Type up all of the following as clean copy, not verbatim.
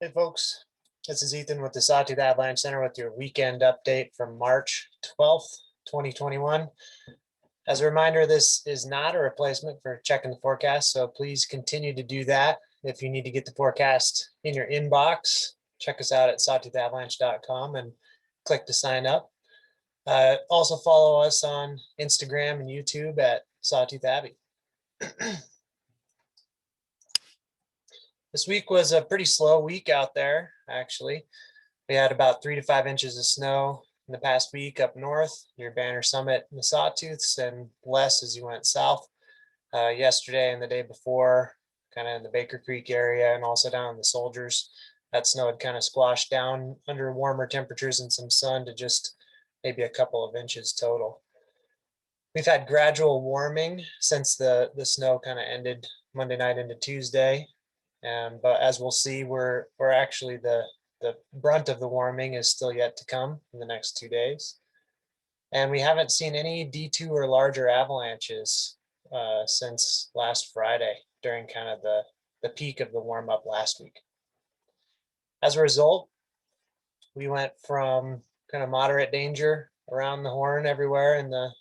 Hey folks, this is Ethan with the Sawtooth Avalanche Center with your weekend update from March 12th, 2021. As a reminder, this is not a replacement for checking the forecast, so please continue to do that. If you need to get the forecast in your inbox, check us out at sawtoothavalanche.com and click to sign up. Also follow us on Instagram and YouTube at Sawtooth Abbey. This week was a pretty slow week out there, actually. We had about 3 to 5 inches of snow in the past week up north near Banner Summit and the Sawtooths, and less as you went south. Yesterday and the day before, kind of in the Baker Creek area and also down in the Soldiers, that snow had kind of squashed down under warmer temperatures and some sun to just maybe a couple of inches total. We've had gradual warming since the snow kind of ended Monday night into Tuesday. But as we'll see, we're actually the brunt of the warming is still yet to come in the next 2 days. And we haven't seen any D2 or larger avalanches since last Friday during kind of the peak of the warm up last week. As a result, we went from kind of moderate danger around the horn everywhere in the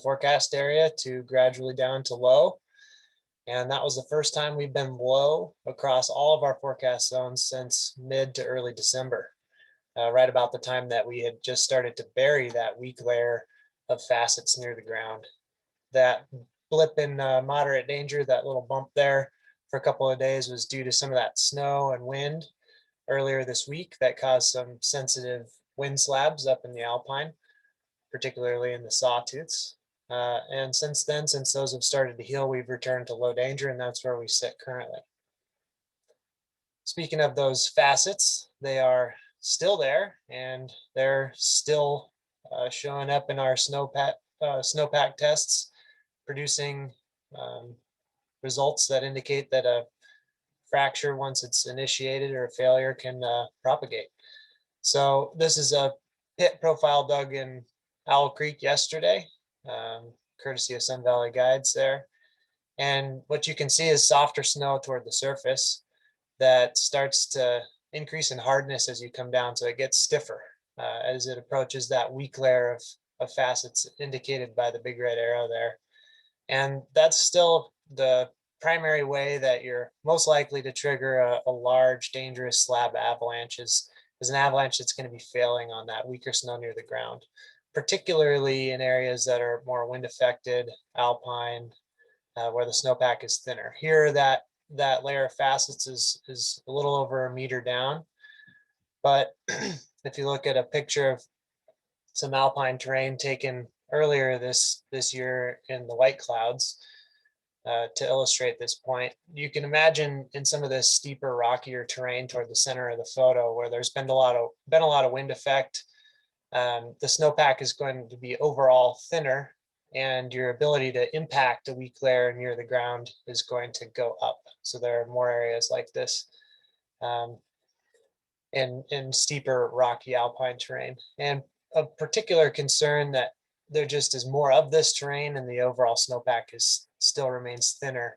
forecast area to gradually down to low. And that was the first time we've been low across all of our forecast zones since mid to early December, right about the time that we had just started to bury that weak layer of facets near the ground. That blip in moderate danger, that little bump there for a couple of days, was due to some of that snow and wind earlier this week that caused some sensitive wind slabs up in the Alpine, particularly in the Sawtooths. And since then, since those have started to heal, we've returned to low danger, and that's where we sit currently. Speaking of those facets, they are still there, and they're still showing up in our snowpack tests, producing results that indicate that a fracture, once it's initiated, or a failure, can propagate. So this is a pit profile dug in Owl Creek yesterday, courtesy of Sun Valley Guides there. And what you can see is softer snow toward the surface that starts to increase in hardness as you come down. So it gets stiffer as it approaches that weak layer of facets indicated by the big red arrow there. And that's still the primary way that you're most likely to trigger a large, dangerous slab avalanche is an avalanche that's going to be failing on that weaker snow near the ground, particularly in areas that are more wind affected, alpine, where the snowpack is thinner. Here, that layer of facets is a little over a meter down. But if you look at a picture of some alpine terrain taken earlier this year in the White Clouds, to illustrate this point, you can imagine in some of this steeper, rockier terrain toward the center of the photo, where there's been a lot of wind effect, the snowpack is going to be overall thinner, and your ability to impact a weak layer near the ground is going to go up. So there are more areas like this in steeper, rocky alpine terrain. And of particular concern that there just is more of this terrain and the overall snowpack still remains thinner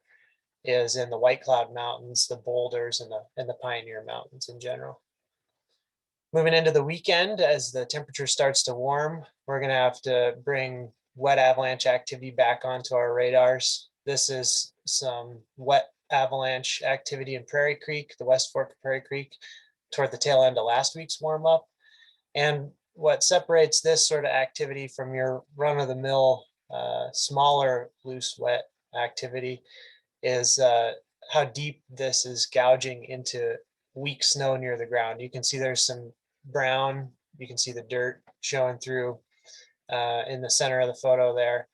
is in the White Cloud Mountains, the Boulders, and the Pioneer Mountains in general. Moving into the weekend, as the temperature starts to warm, we're going to have to bring wet avalanche activity back onto our radars. This is some wet avalanche activity in Prairie Creek, the West Fork of Prairie Creek, toward the tail end of last week's warm up. And what separates this sort of activity from your run-of-the-mill, smaller, loose, wet activity is how deep this is gouging into weak snow near the ground. You can see there's some brown, you can see the dirt showing through in the center of the photo there.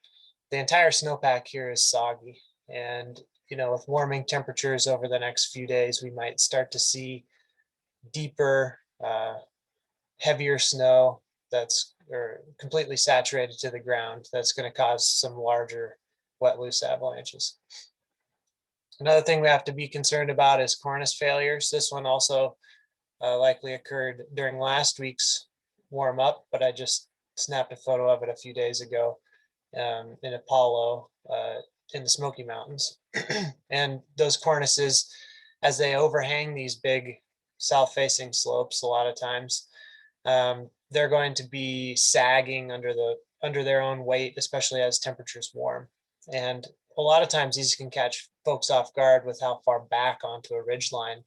The entire snowpack here is soggy, and with warming temperatures over the next few days, we might start to see deeper, heavier snow that's completely saturated to the ground. That's going to cause some larger wet loose avalanches. Another thing we have to be concerned about is cornice failures. This one also likely occurred during last week's warm up, but I just snapped a photo of it a few days ago in Apollo in the Smoky Mountains. And those cornices, as they overhang these big south-facing slopes a lot of times. They're going to be sagging under their own weight, especially as temperatures warm. And a lot of times these can catch folks off guard with how far back onto a ridge line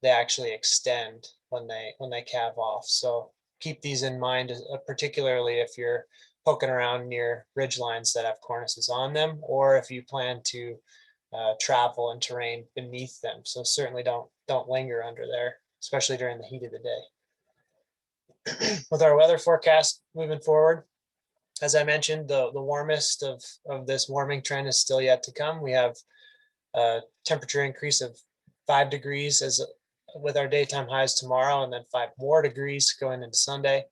they actually extend when they calve off. So keep these in mind, particularly if you're poking around near ridge lines that have cornices on them, or if you plan to travel in terrain beneath them. So certainly don't linger under there, especially during the heat of the day. With our weather forecast moving forward, as I mentioned, the warmest of this warming trend is still yet to come. We have a temperature increase of 5 degrees as with our daytime highs tomorrow, and then 5 more degrees going into Sunday.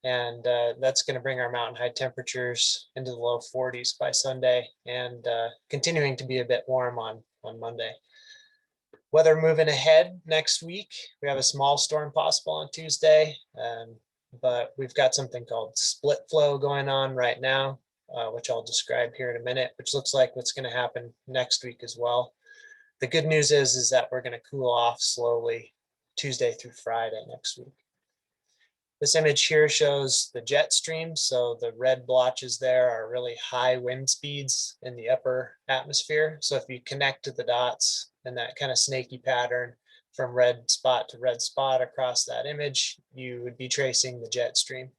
And that's going to bring our mountain high temperatures into the low 40s by Sunday, and continuing to be a bit warm on Monday. Weather moving ahead next week, we have a small storm possible on Tuesday, but we've got something called split flow going on right now, which I'll describe here in a minute, which looks like what's going to happen next week as well. The good news is that we're going to cool off slowly Tuesday through Friday next week. This image here shows the jet stream. So the red blotches there are really high wind speeds in the upper atmosphere. So if you connect to the dots in that kind of snaky pattern from red spot to red spot across that image, you would be tracing the jet stream.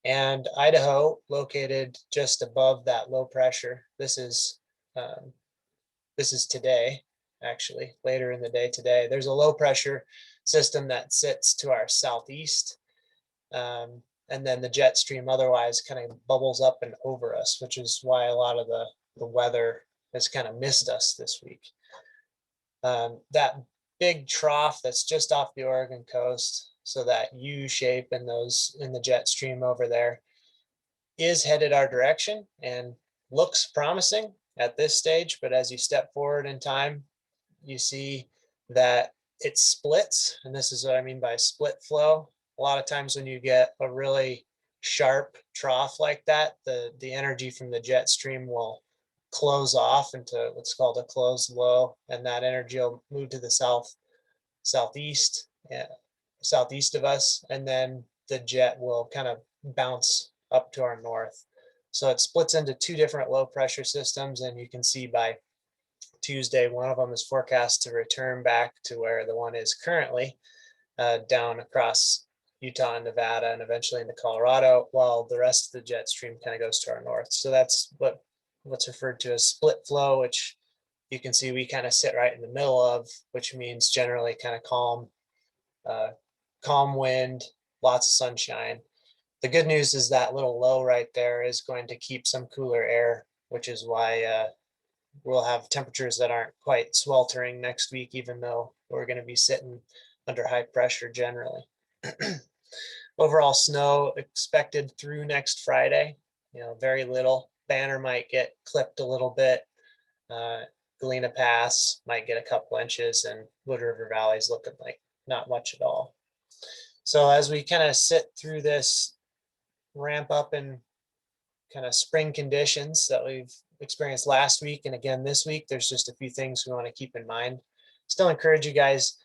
And Idaho, located just above that low pressure, this is today, actually, later in the day today. There's a low pressure system that sits to our southeast. And then the jet stream otherwise kind of bubbles up and over us, which is why a lot of the weather has kind of missed us this week. That big trough that's just off the Oregon coast, so that U shape in the jet stream over there, is headed our direction and looks promising at this stage. But as you step forward in time, you see that it splits, and this is what I mean by split flow. A lot of times when you get a really sharp trough like that, the energy from the jet stream will close off into what's called a closed low, and that energy will move to the southeast of us, and then the jet will kind of bounce up to our north. So it splits into 2 different low pressure systems, and you can see by Tuesday, one of them is forecast to return back to where the one is currently, down across Utah and Nevada, and eventually into Colorado, while the rest of the jet stream kind of goes to our north. So that's what's referred to as split flow, which you can see we kind of sit right in the middle of, which means generally kind of calm wind, lots of sunshine. The good news is that little low right there is going to keep some cooler air, which is why we'll have temperatures that aren't quite sweltering next week, even though we're going to be sitting under high pressure generally. Overall snow expected through next Friday. Very little. Banner might get clipped a little bit. Galena Pass might get a couple inches, and Wood River Valley is looking like not much at all. So as we kind of sit through this ramp up in kind of spring conditions that we've experienced last week and again this week, there's just a few things we want to keep in mind. Still encourage you guys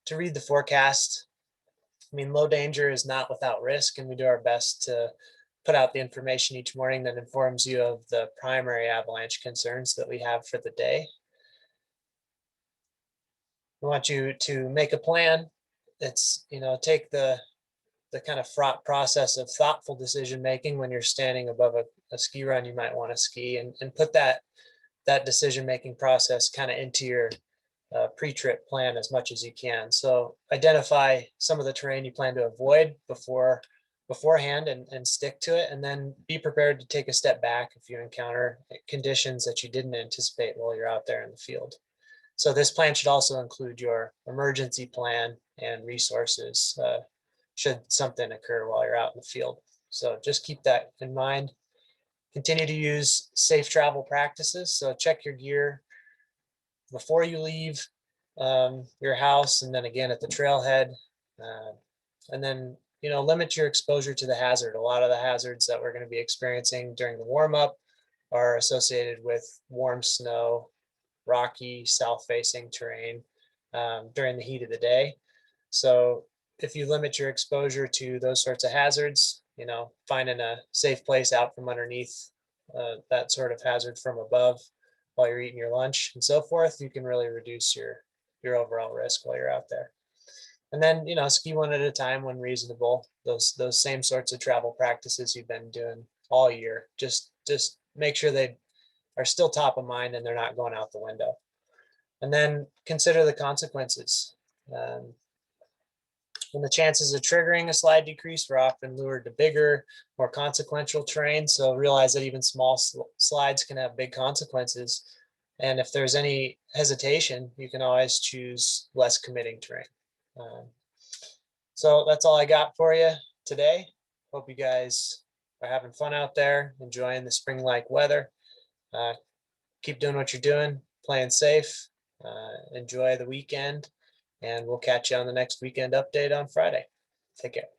to read the forecast. I mean, low danger is not without risk, and we do our best to put out the information each morning that informs you of the primary avalanche concerns that we have for the day. We want you to make a plan. It's, take the kind of fraught process of thoughtful decision making when you're standing above a ski run you might want to ski, and put that decision making process kind of into your pre-trip plan as much as you can. So identify some of the terrain you plan to avoid beforehand and stick to it, and then be prepared to take a step back if you encounter conditions that you didn't anticipate while you're out there in the field. So this plan should also include your emergency plan and resources should something occur while you're out in the field. So just keep that in mind. Continue to use safe travel practices. So check your gear before you leave your house, and then again at the trailhead, and then limit your exposure to the hazard. A lot of the hazards that we're going to be experiencing during the warm-up are associated with warm snow, rocky south-facing terrain during the heat of the day. So if you limit your exposure to those sorts of hazards, finding a safe place out from underneath that sort of hazard from above while you're eating your lunch and so forth, you can really reduce your overall risk while you're out there. And then, ski one at a time when reasonable. Those same sorts of travel practices you've been doing all year. Just make sure they are still top of mind and they're not going out the window. And then consider the consequences. When the chances of triggering a slide decrease, we're often lured to bigger, more consequential terrain. So realize that even small slides can have big consequences. And if there's any hesitation, you can always choose less committing terrain. So that's all I got for you today. Hope you guys are having fun out there, enjoying the spring-like weather. Keep doing what you're doing, playing safe, enjoy the weekend, and we'll catch you on the next weekend update on Friday. Take care.